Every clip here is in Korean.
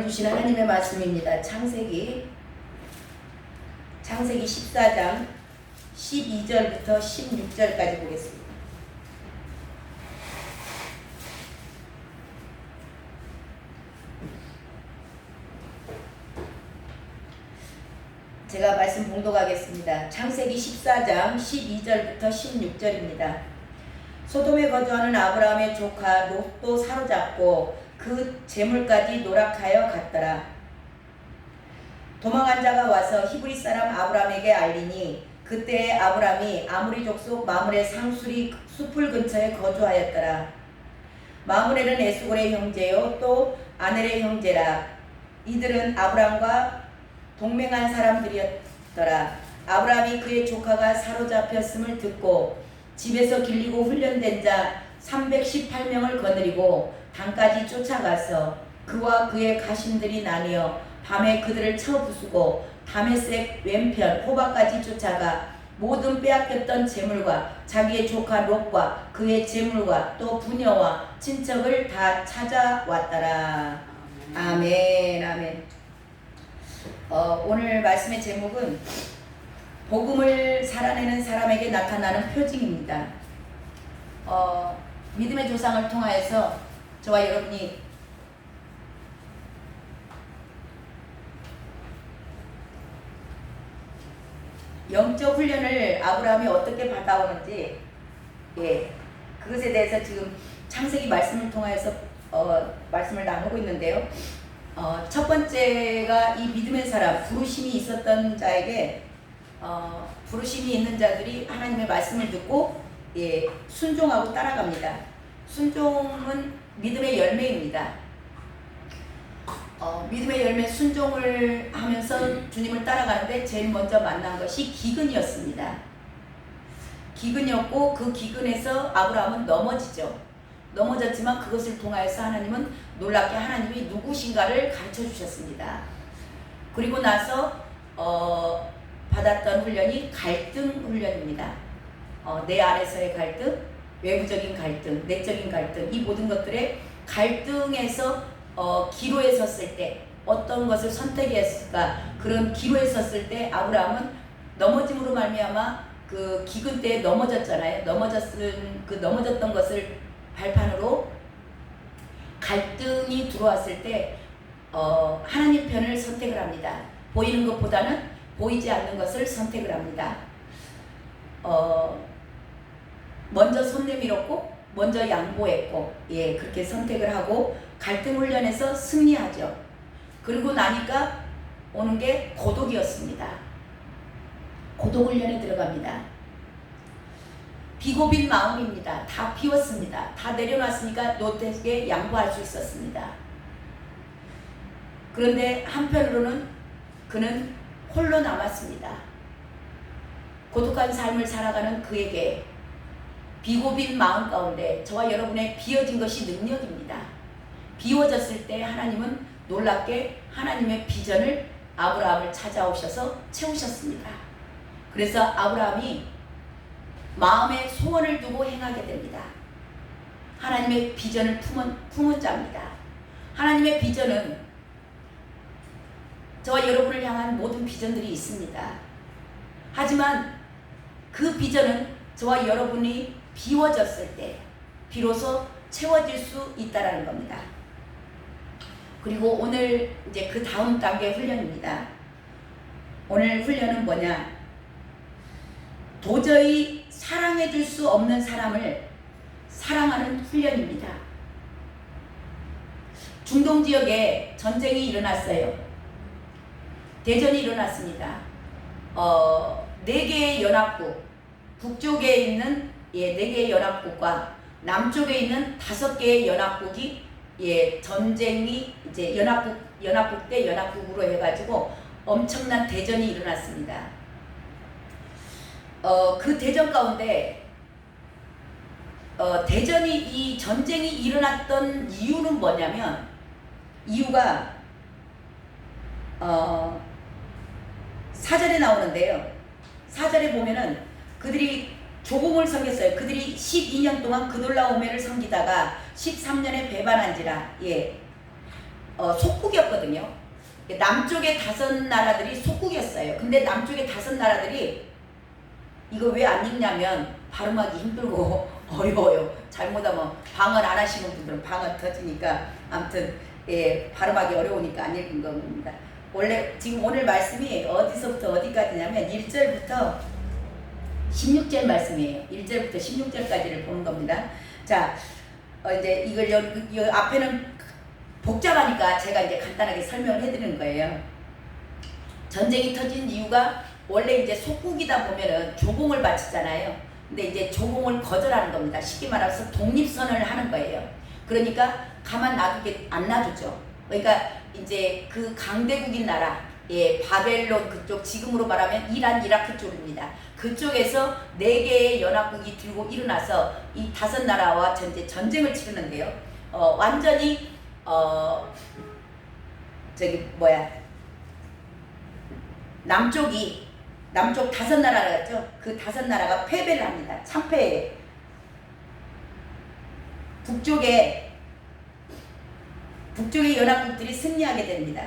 주신 하나님의 말씀입니다. 창세기 14장 12절부터 16절까지 보겠습니다. 제가 말씀 봉독하겠습니다. 창세기 14장 12절부터 16절입니다. 소돔에 거주하는 아브라함의 조카 롯도 사로잡고 그 재물까지 노락하여 갔더라. 도망한 자가 와서 히브리 사람 아브라함에게 알리니 그때 아브라함이 아모리 족속 마므레 상수리 숲을 근처에 거주하였더라. 마므레는 에스골의 형제요 또 아넬의 형제라. 이들은 아브라함과 동맹한 사람들이었더라. 아브라함이 그의 조카가 사로잡혔음을 듣고 집에서 길리고 훈련된 자 318명을 거느리고 단까지 쫓아가서 그와 그의 가신들이 나뉘어 밤에 그들을 쳐 부수고 다메섹 왼편 호바까지 쫓아가 모든 빼앗겼던 재물과 자기의 조카 롯과 그의 재물과 또 부녀와 친척을 다 찾아왔더라. 아멘. 아멘. 오늘 말씀의 제목은 복음을 살아내는 사람에게 나타나는 표징입니다. 믿음의 조상을 통하여서 저와 여러분이 영적 훈련을 아브라함이 어떻게 받아오는지, 그것에 대해서 지금 창세기 말씀을 통해서 말씀을 나누고 있는데요. 첫 번째가 이 믿음의 사람, 부르심이 있었던 자에게 부르심이 있는 자들이 하나님의 말씀을 듣고 순종하고 따라갑니다. 순종은 믿음의 열매입니다. 믿음의 열매 순종을 하면서 주님을 따라가는데 제일 먼저 만난 것이 기근이었습니다. 기근이었고 그 기근에서 아브라함은 넘어졌지만 그것을 통하여서 하나님은 놀랍게 하나님이 누구신가를 가르쳐 주셨습니다. 그리고 나서 받았던 훈련이 갈등 훈련입니다. 내 안에서의 갈등, 외부적인 갈등, 내적인 갈등, 이 모든 것들의 갈등에서 기로에 섰을 때 어떤 것을 선택했을까, 그런 기로에 섰을 때 아브라함은 넘어짐으로 말미암아 그 기근 때에 넘어졌잖아요. 넘어졌던 것을 발판으로 갈등이 들어왔을 때 하나님 편을 선택을 합니다. 보이는 것보다는 보이지 않는 것을 선택을 합니다. 먼저 손 내밀었고 먼저 양보했고 그렇게 선택을 하고 갈등 훈련에서 승리하죠. 그리고 나니까 오는 게 고독이었습니다. 고독 훈련에 들어갑니다. 비고 빈 마음입니다. 다 비웠습니다. 다 내려놨으니까 롯에게 양보할 수 있었습니다. 그런데 한편으로는 그는 홀로 남았습니다. 고독한 삶을 살아가는 그에게 비고 빈 마음 가운데 저와 여러분의 비워진 것이 능력입니다. 비워졌을 때 하나님은 놀랍게 하나님의 비전을 아브라함을 찾아오셔서 채우셨습니다. 그래서 아브라함이 마음에 소원을 두고 행하게 됩니다. 하나님의 비전을 품은 자입니다. 하나님의 비전은 저와 여러분을 향한 모든 비전들이 있습니다. 하지만 그 비전은 저와 여러분이 비워졌을 때 비로소 채워질 수 있다라는 겁니다. 그리고 오늘 이제 그 다음 단계 훈련입니다. 오늘 훈련은 뭐냐? 도저히 사랑해 줄 수 없는 사람을 사랑하는 훈련입니다. 중동 지역에 전쟁이 일어났어요. 대전이 일어났습니다. 4개의 연합국, 북쪽에 있는 4개의 연합국과 남쪽에 있는 5개의 연합국이 전쟁이 이제 연합국 대 연합국으로 해가지고 엄청난 대전이 일어났습니다. 그 대전 가운데 이 전쟁이 일어났던 이유는 뭐냐면, 이유가 사절에 나오는데요. 사절에 보면은 그들이 조공을 섬겼어요. 그들이 12년 동안 그돌라오메를 섬기다가 13년에 배반한지라. 속국이었거든요. 남쪽의 5나라들이 속국이었어요. 근데 남쪽의 5나라들이 이거 왜 안 읽냐면 발음하기 힘들고 어려워요. 잘못하면 방언 안 하시는 분들은 방언 터지니까 아무튼 예, 발음하기 어려우니까 안 읽은 겁니다. 원래 지금 오늘 말씀이 어디서부터 어디까지냐면 1절부터 16절 말씀이에요. 1절부터 16절까지를 보는 겁니다. 자, 이제 이걸 여기 앞에는 복잡하니까 제가 이제 간단하게 설명을 해드리는 거예요. 전쟁이 터진 이유가 원래 이제 속국이다 보면은 조공을 바치잖아요. 근데 이제 조공을 거절하는 겁니다. 쉽게 말해서 독립선언을 하는 거예요. 그러니까 가만 놔두게 안 놔두죠. 그러니까 이제 그 강대국인 나라, 예, 바벨론 그쪽, 지금으로 말하면 이란, 이라크 쪽입니다. 그쪽에서 4개의 연합국이 들고 일어나서 이 5나라와 전쟁을 치르는데요. 완전히 남쪽 5나라였죠. 그 5나라가 패배를 합니다. 참패에. 북쪽의 연합국들이 승리하게 됩니다.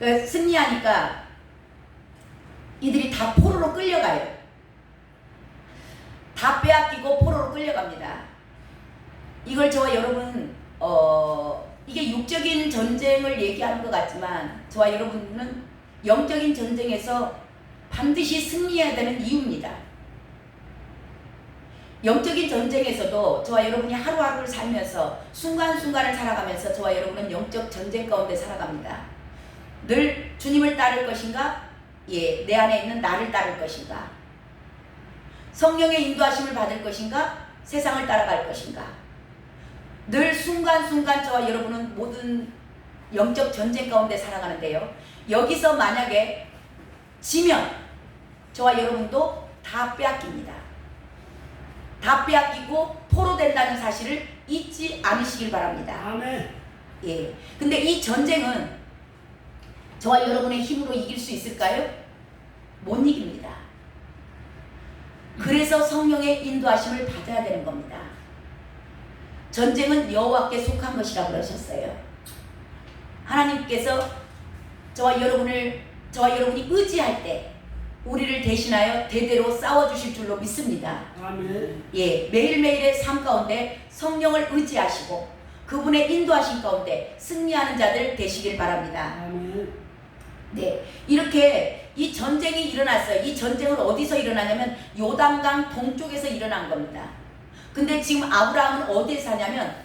승리하니까 이들이 다 포로로 끌려가요. 다 빼앗기고 포로로 끌려갑니다. 이걸 저와 여러분 이게 육적인 전쟁을 얘기하는 것 같지만 저와 여러분은 영적인 전쟁에서 반드시 승리해야 되는 이유입니다. 영적인 전쟁에서도 저와 여러분이 하루하루를 살면서 순간순간을 살아가면서 저와 여러분은 영적 전쟁 가운데 살아갑니다. 늘 주님을 따를 것인가? 예, 내 안에 있는 나를 따를 것인가? 성령의 인도하심을 받을 것인가? 세상을 따라갈 것인가? 늘 순간순간 저와 여러분은 모든 영적 전쟁 가운데 살아가는데요. 여기서 만약에 지면 저와 여러분도 다 빼앗깁니다. 다 빼앗기고 포로된다는 사실을 잊지 않으시길 바랍니다. 아멘. 예. 근데 이 전쟁은 저와 여러분의 힘으로 이길 수 있을까요? 못 이깁니다. 그래서 성령의 인도하심을 받아야 되는 겁니다. 전쟁은 여호와께 속한 것이라 그러셨어요. 하나님께서 저와 여러분이 의지할 때 우리를 대신하여 대대로 싸워주실 줄로 믿습니다. 아멘. 예, 매일매일의 삶 가운데 성령을 의지하시고 그분의 인도하심 가운데 승리하는 자들 되시길 바랍니다. 아멘. 네, 이렇게 이 전쟁이 일어났어요. 이 전쟁은 어디서 일어나냐면 요단강 동쪽에서 일어난 겁니다. 근데 지금 아브라함은 어디에 사냐면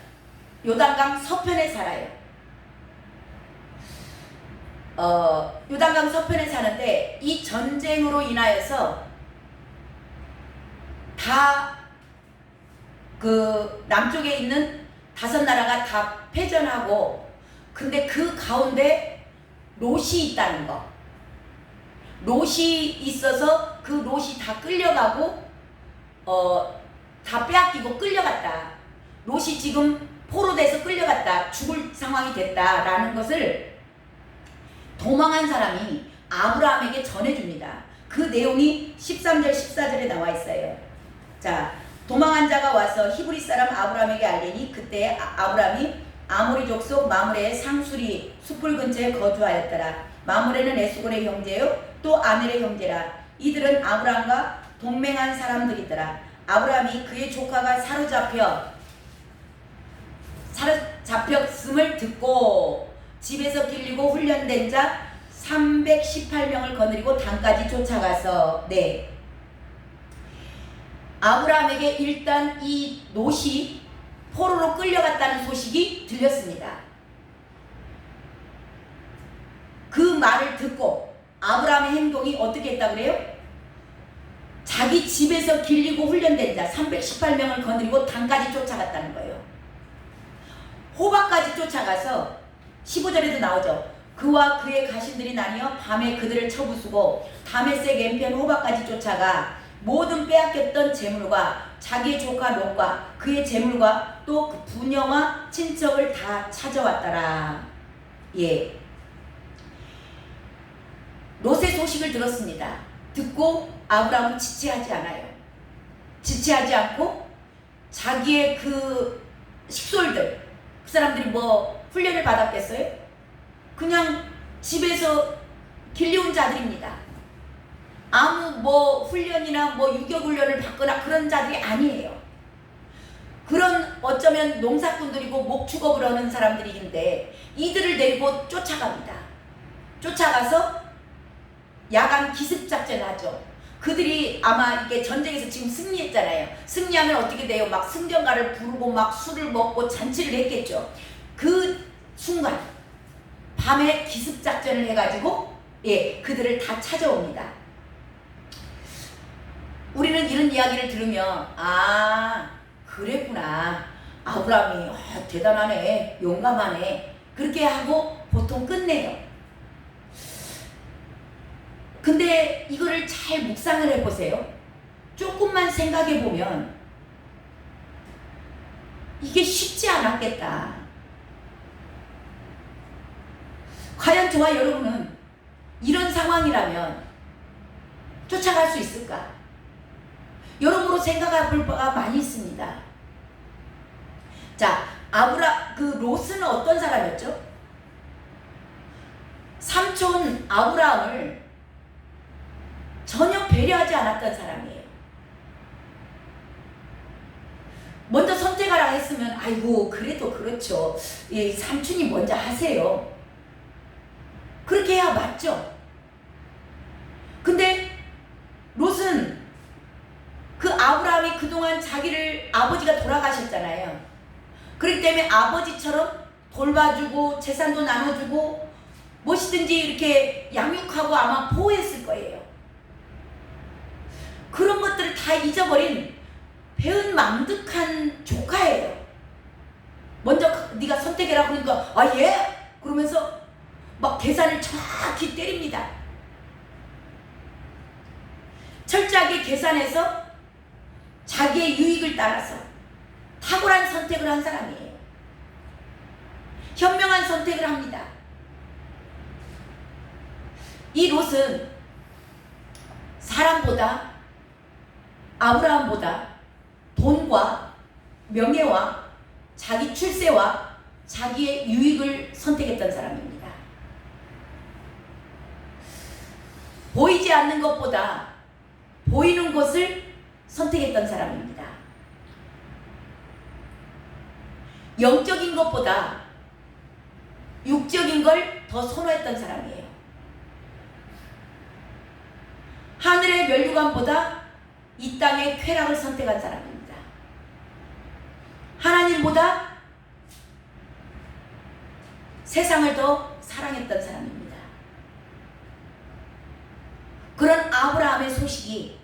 요단강 서편에 살아요. 요단강 서편에 사는데 이 전쟁으로 인하여서 다 그 남쪽에 있는 5나라가 다 패전하고 근데 그 가운데 롯이 있다는 거. 롯이 있어서 그 롯이 다 끌려가고 다 빼앗기고 끌려갔다. 롯이 지금 포로돼서 끌려갔다. 죽을 상황이 됐다라는 것을 도망한 사람이 아브라함에게 전해줍니다. 그 내용이 13절 14절에 나와 있어요. 자, 도망한 자가 와서 히브리 사람 아브라함에게 알리니 그때 아브라함이 아모리 족속 마므레의 상수리 숲을 근처에 거주하였더라. 마므레는 에스골의 형제요 또 아넬의 형제라. 이들은 아브라함과 동맹한 사람들이더라. 아브라함이 그의 조카가 사로잡혔음을 듣고 집에서 길리고 훈련된 자 318명을 거느리고 단까지 쫓아가서 네. 아브라함에게 일단 이 롯이 포로로 끌려갔다는 소식이 들렸습니다. 그 말을 듣고 아브라함의 행동이 어떻게 했다 그래요? 자기 집에서 길리고 훈련된 자 318명을 거느리고 단까지 쫓아갔다는 거예요. 호박까지 쫓아가서 15절에도 나오죠. 그와 그의 가신들이 나뉘어 밤에 그들을 쳐부수고 다메섹 왼편 호박까지 쫓아가 모든 빼앗겼던 재물과 자기의 조카 롯과 그의 재물과 또 그 부녀와 친척을 다 찾아왔더라. 예. 롯의 소식을 들었습니다. 듣고 아브라함은 지체하지 않아요. 지체하지 않고 자기의 그 식솔들, 그 사람들이 뭐 훈련을 받았겠어요? 그냥 집에서 길리운 자들입니다. 아무 뭐 훈련이나 뭐 유격훈련을 받거나 그런 자들이 아니에요. 그런 어쩌면 농사꾼들이고 목축업을 하는 사람들인데 이들을 데리고 쫓아갑니다. 쫓아가서 야간 기습작전을 하죠. 그들이 아마 이게 전쟁에서 지금 승리했잖아요. 승리하면 어떻게 돼요? 막 승전가를 부르고 막 술을 먹고 잔치를 했겠죠. 그 순간 밤에 기습작전을 해가지고 그들을 다 찾아옵니다. 우리는 이런 이야기를 들으면 그랬구나. 아브라함이 대단하네, 용감하네, 그렇게 하고 보통 끝내요. 근데 이거를 잘 묵상을 해보세요. 조금만 생각해보면 이게 쉽지 않았겠다. 과연 저와 여러분은 이런 상황이라면 쫓아갈 수 있을까? 여러모로 생각해 볼 바가 많이 있습니다. 자, 롯은 어떤 사람이었죠? 삼촌 아브라함을 전혀 배려하지 않았던 사람이에요. 먼저 선택하라 했으면 아이고 그래도 그렇죠. 삼촌이 먼저 하세요. 그렇게 해야 맞죠. 근데 롯은 그 아브라함이 그동안 자기를 아버지가 돌아가셨잖아요. 그렇기 때문에 아버지처럼 돌봐주고 재산도 나눠주고 무엇이든지 이렇게 양육하고 아마 보호했을 거예요. 그런 것들을 다 잊어버린 배은 망득한 조카예요. 먼저 네가 선택해라 그러니까 예? 그러면서 막 계산을 정확히 때립니다. 철저하게 계산해서 자기의 유익을 따라서 탁월한 선택을 한 사람이에요. 현명한 선택을 합니다. 이 롯은 사람보다 아브라함보다 돈과 명예와 자기 출세와 자기의 유익을 선택했던 사람입니다. 보이지 않는 것보다 보이는 것을 선택했던 사람입니다. 영적인 것보다 육적인 걸 더 선호했던 사람이에요. 하늘의 면류관보다 이 땅의 쾌락을 선택한 사람입니다. 하나님보다 세상을 더 사랑했던 사람입니다. 그런 아브라함의 소식이,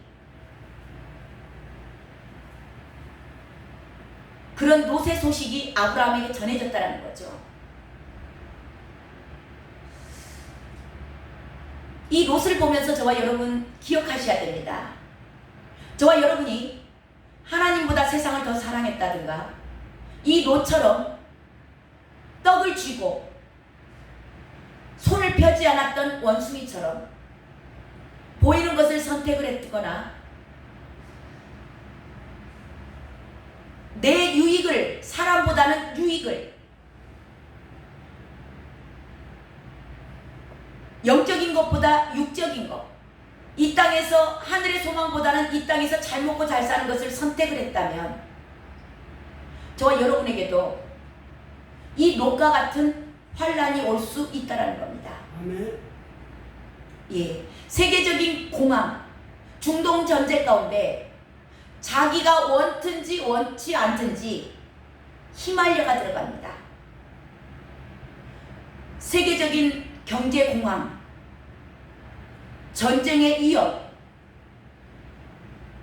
그런 롯의 소식이 아브라함에게 전해졌다는 거죠. 이 롯을 보면서 저와 여러분 기억하셔야 됩니다. 저와 여러분이 하나님보다 세상을 더 사랑했다든가 이 롯처럼 떡을 쥐고 손을 펴지 않았던 원숭이처럼 보이는 것을 선택을 했거나 내 유익을, 사람보다는 유익을, 영적인 것보다 육적인 것, 이 땅에서 하늘의 소망보다는 이 땅에서 잘 먹고 잘 사는 것을 선택을 했다면 저와 여러분에게도 이 롯과 같은 환란이 올 수 있다는 겁니다. 아멘. 세계적인 공황, 중동 전쟁 가운데 자기가 원든지 원치 않든지 휘말려가 들어갑니다. 세계적인 경제 공황, 전쟁의 위협,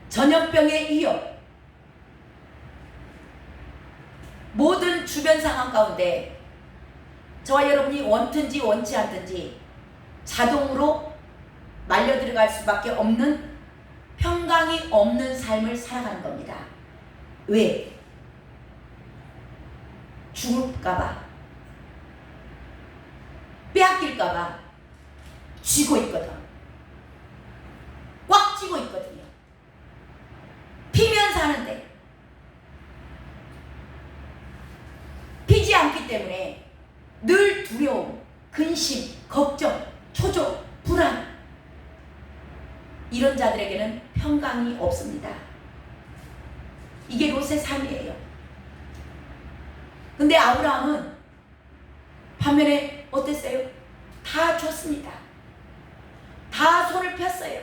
전염병의 위협, 모든 주변 상황 가운데 저와 여러분이 원든지 원치 않든지 자동으로 말려 들어갈 수밖에 없는 평강이 없는 삶을 살아가는 겁니다. 왜? 죽을까봐, 빼앗길까봐 쥐고 있거든. 꽉 쥐고 있거든요. 피면 사는데 살기 때문에 늘 두려움, 근심, 걱정, 초조, 불안, 이런 자들에게는 평강이 없습니다. 이게 롯의 삶이에요. 근데 아브라함은 반면에 어땠어요? 다 줬습니다. 다 손을 폈어요.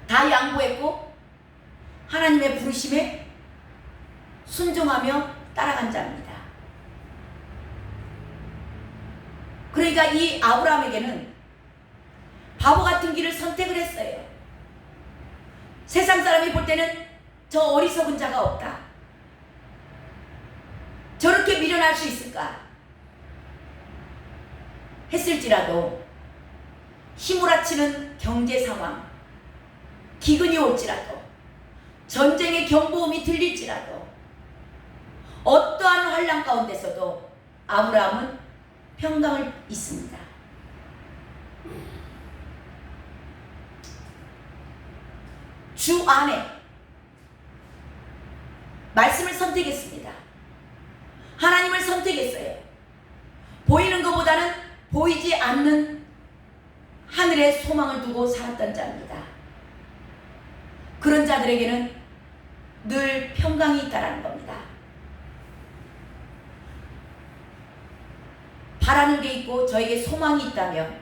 다 양보했고 하나님의 부르심에 순종하며 따라간 자입니다. 그러니까 이 아브라함에게는 바보 같은 길을 선택을 했어요. 세상 사람이 볼 때는 저 어리석은 자가 없다, 저렇게 미련할 수 있을까 했을지라도 휘몰아치는 경제 상황, 기근이 올지라도, 전쟁의 경보음이 들릴지라도, 어떠한 환난 가운데서도 아브라함은 평강을 잊습니다. 주 안에 말씀을 선택했습니다. 하나님을 선택했어요. 보이는 것보다는 보이지 않는 하늘에 소망을 두고 살았던 자입니다. 그런 자들에게는 늘 평강이 있다는 겁니다. 바라는 게 있고 저에게 소망이 있다면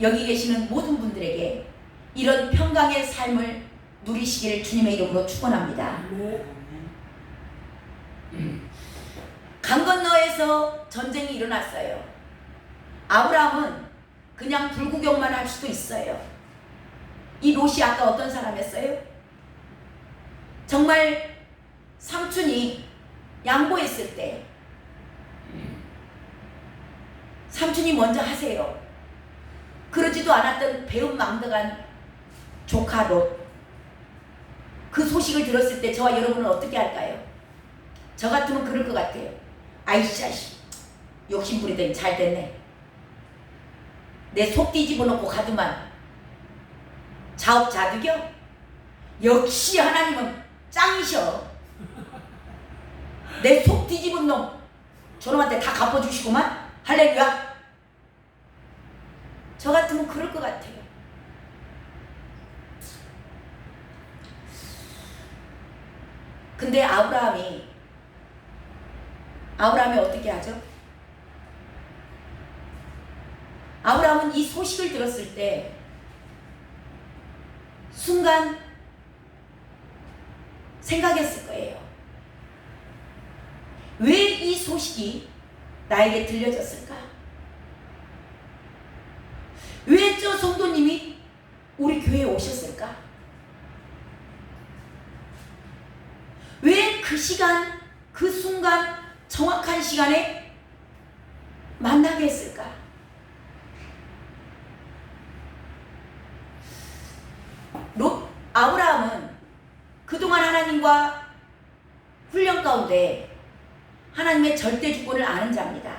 여기 계시는 모든 분들에게 이런 평강의 삶을 누리시기를 주님의 이름으로 축원합니다. 강 건너에서 전쟁이 일어났어요. 아브라함은 그냥 불구경만 할 수도 있어요. 이 롯이 아까 어떤 사람이었어요? 정말 삼촌이 양보했을 때 삼촌이 먼저 하세요, 그러지도 않았던 배은망덕한 조카 롯, 그 소식을 들었을 때 저와 여러분은 어떻게 할까요? 저 같으면 그럴 것 같아요. 아이씨, 욕심부리더니 잘됐네, 내 속 뒤집어놓고 가두만 자업자득여? 역시 하나님은 짱이셔, 내 속 뒤집은 놈 저놈한테 다 갚아주시구만, 할렐루야. 저 같으면 그럴 것 같아요. 근데 아브라함이 어떻게 하죠? 아브라함은 이 소식을 들었을 때 순간 생각했을 거예요. 왜 이 소식이 나에게 들려졌을까? 왜 저 성도님이 우리 교회에 오셨을까? 왜 그 시간, 그 순간, 정확한 시간에 만나게 했을까? 아브라함은 그동안 하나님과 훈련 가운데 하나님의 절대 주권을 아는 자입니다.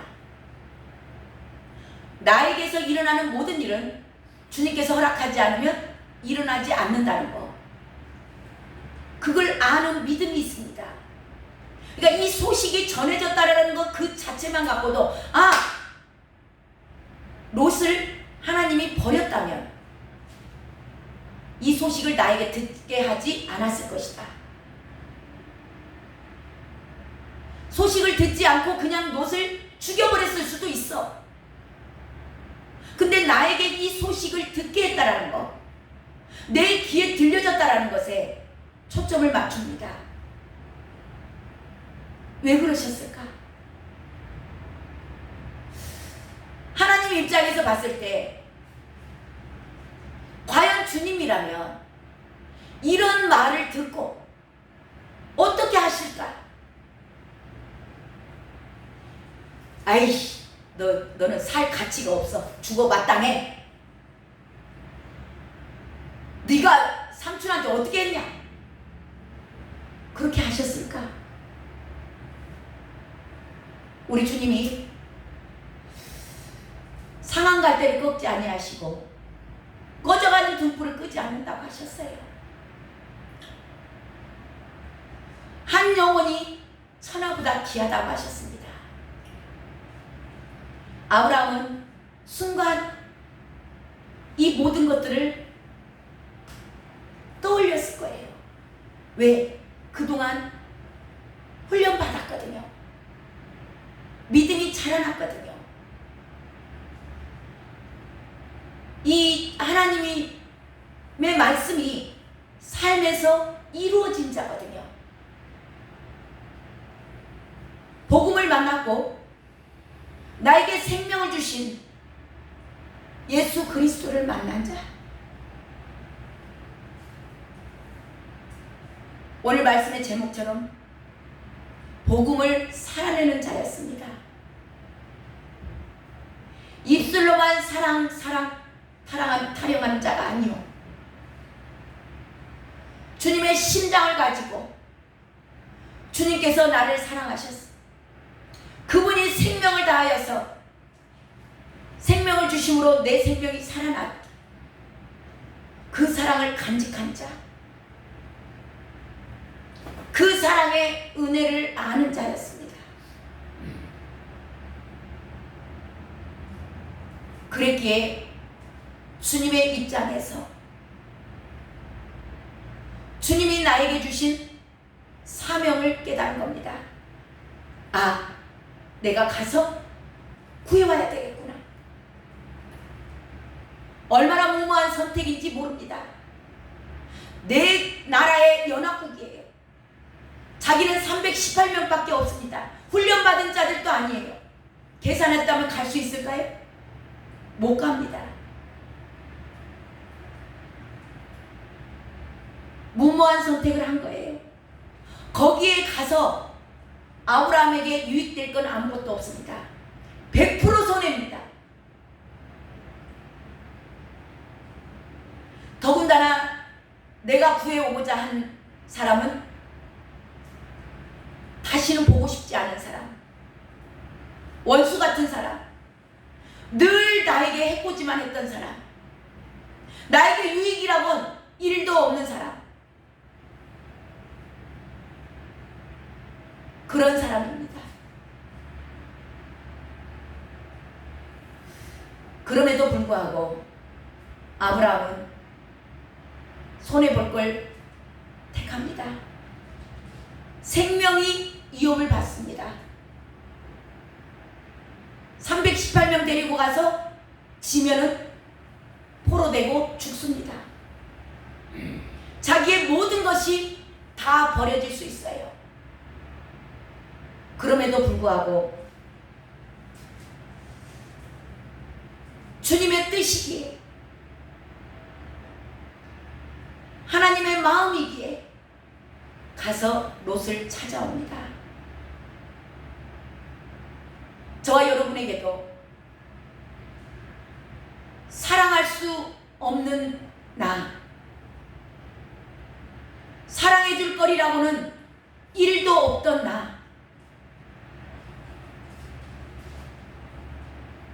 나에게서 일어나는 모든 일은 주님께서 허락하지 않으면 일어나지 않는다는 거, 그걸 아는 믿음이 있습니다. 그러니까 이 소식이 전해졌다라는 것 그 자체만 갖고도 롯을 하나님이 버렸다면 이 소식을 나에게 듣게 하지 않았을 것이다. 소식을 듣지 않고 그냥 롯을 죽여버렸을 수도 있어. 근데 나에게 이 소식을 듣게 했다라는 것, 내 귀에 들려졌다라는 것에 초점을 맞춥니다. 왜 그러셨을까? 하나님 입장에서 봤을 때 과연 주님이라면 이런 말을 듣고 어떻게 하실까? 아이씨, 너는 살 가치가 없어, 죽어 마땅해, 네가 삼촌한테 어떻게 했냐, 그렇게 하셨을까? 우리 주님이 상한 갈대를 꺾지 아니하시고 꺼져가는 등불을 끄지 않는다고 하셨어요. 한 영혼이 천하보다 귀하다고 하셨습니다. 아브라함은 순간 이 모든 것들을 떠올렸을 거예요. 왜? 그동안 훈련받았거든요. 믿음이 자라났거든요. 이 하나님의 말씀이 삶에서 이루어진 자거든요. 복음을 만났고 나에게 생명을 주신 예수 그리스도를 만난 자. 오늘 말씀의 제목처럼 복음을 살아내는 자였습니다. 입술로만 타령하는 자가 아니요. 주님의 심장을 가지고 주님께서 나를 사랑하셨어. 그분이 생명을 다하여서 생명을 주심으로 내 생명이 살아났다. 그 사랑을 간직한 자. 그 사랑의 은혜를 아는 자였습니다. 그랬기에 주님의 입장에서 주님이 나에게 주신 사명을 깨달은 겁니다. 아, 내가 가서 구해와야 되겠구나. 얼마나 무모한 선택인지 모릅니다. 내 나라의 연합국이에요. 자기는 318명밖에 없습니다. 훈련받은 자들도 아니에요. 계산했다면 갈 수 있을까요? 못 갑니다. 무모한 선택을 한 거예요. 거기에 가서 아브라함에게 유익될 건 아무것도 없습니다. 100% 손해입니다. 더군다나 내가 구해오고자 한 사람은 다시는 보고 싶지 않은 사람, 원수 같은 사람, 늘 나에게 해코지만 했던 사람, 나에게 유익이라고는 1도 없는 사람, 그런 사람입니다. 그럼에도 불구하고 아브라함은 손해볼 걸 택합니다. 생명이 위협을 받습니다. 318명 데리고 가서 지면은 포로되고 죽습니다. 자기의 모든 것이 다 버려질 수 있어요. 그럼에도 불구하고 주님의 뜻이기에, 하나님의 마음이기에 가서 롯을 찾아옵니다. 저와 여러분에게도 사랑할 수 없는 나, 사랑해 줄 거리라고는 1도 없던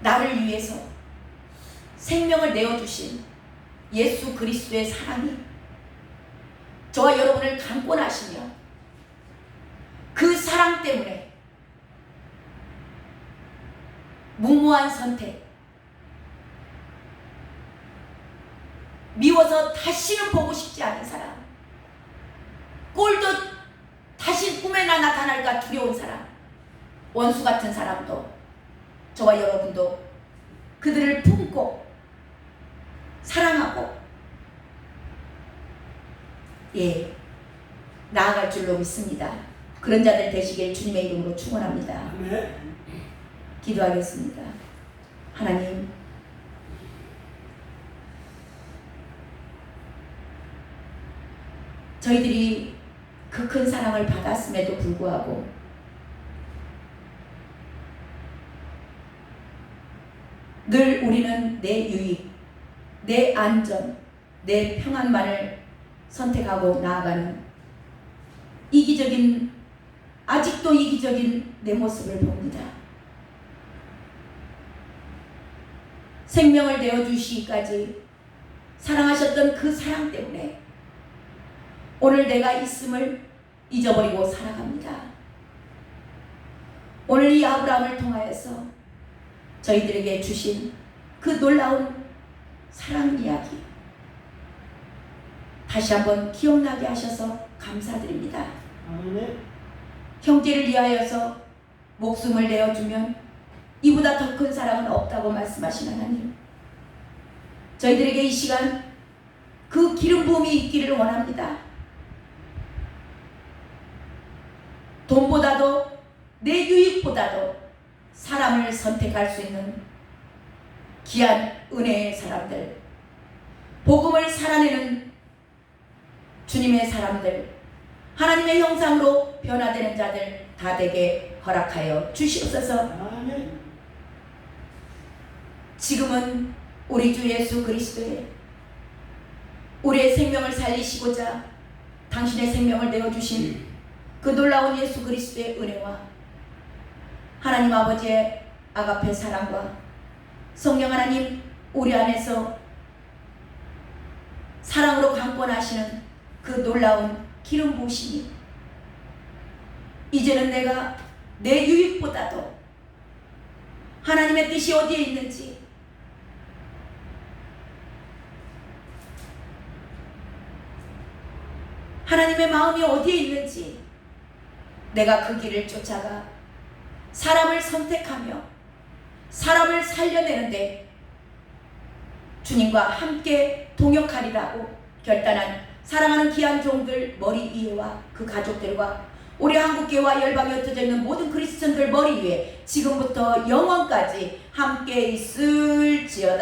나를 위해서 생명을 내어주신 예수 그리스도의 사랑이 저와 여러분을 감고 나시며, 그 사랑 때문에 무모한 선택, 미워서 다시는 보고 싶지 않은 사람, 꼴도 다시 꿈에나 나타날까 두려운 사람, 원수 같은 사람도 저와 여러분도 그들을 품고 사랑하고 나아갈 줄로 믿습니다. 그런 자들 되시길 주님의 이름으로 축원합니다. 기도하겠습니다. 하나님, 저희들이 그 큰 사랑을 받았음에도 불구하고 늘 우리는 내 유익, 내 안전, 내 평안만을 선택하고 나아가는 아직도 이기적인 내 모습을 봅니다. 생명을 내어주시기까지 사랑하셨던 그 사랑 때문에 오늘 내가 있음을 잊어버리고 살아갑니다. 오늘 이 아브라함을 통하여서 저희들에게 주신 그 놀라운 사랑 이야기 다시 한번 기억나게 하셔서 감사드립니다. 아멘. 형제를 위하여서 목숨을 내어주면 이보다 더 큰 사랑은 없다고 말씀하신 하나님, 저희들에게 이 시간 그 기름 부음이 있기를 원합니다. 돈보다도 내 유익보다도 사람을 선택할 수 있는 귀한 은혜의 사람들, 복음을 살아내는 주님의 사람들, 하나님의 형상으로 변화되는 자들 다 되게 허락하여 주시옵소서. 아멘. 지금은 우리 주 예수 그리스도의 우리의 생명을 살리시고자 당신의 생명을 내어주신 그 놀라운 예수 그리스도의 은혜와 하나님 아버지의 아가페 사랑과 성령 하나님 우리 안에서 사랑으로 강권하시는 그 놀라운 기름 부으심이 이제는 내가 내 유익보다도 하나님의 뜻이 어디에 있는지, 하나님의 마음이 어디에 있는지 내가 그 길을 쫓아가 사람을 선택하며 사람을 살려내는데 주님과 함께 동역하리라고 결단한 사랑하는 귀한 종들 머리 위에와 그 가족들과 우리 한국교회와 열방에 흩어져 있는 모든 그리스도인들 머리 위에 지금부터 영원까지 함께 있을지어다.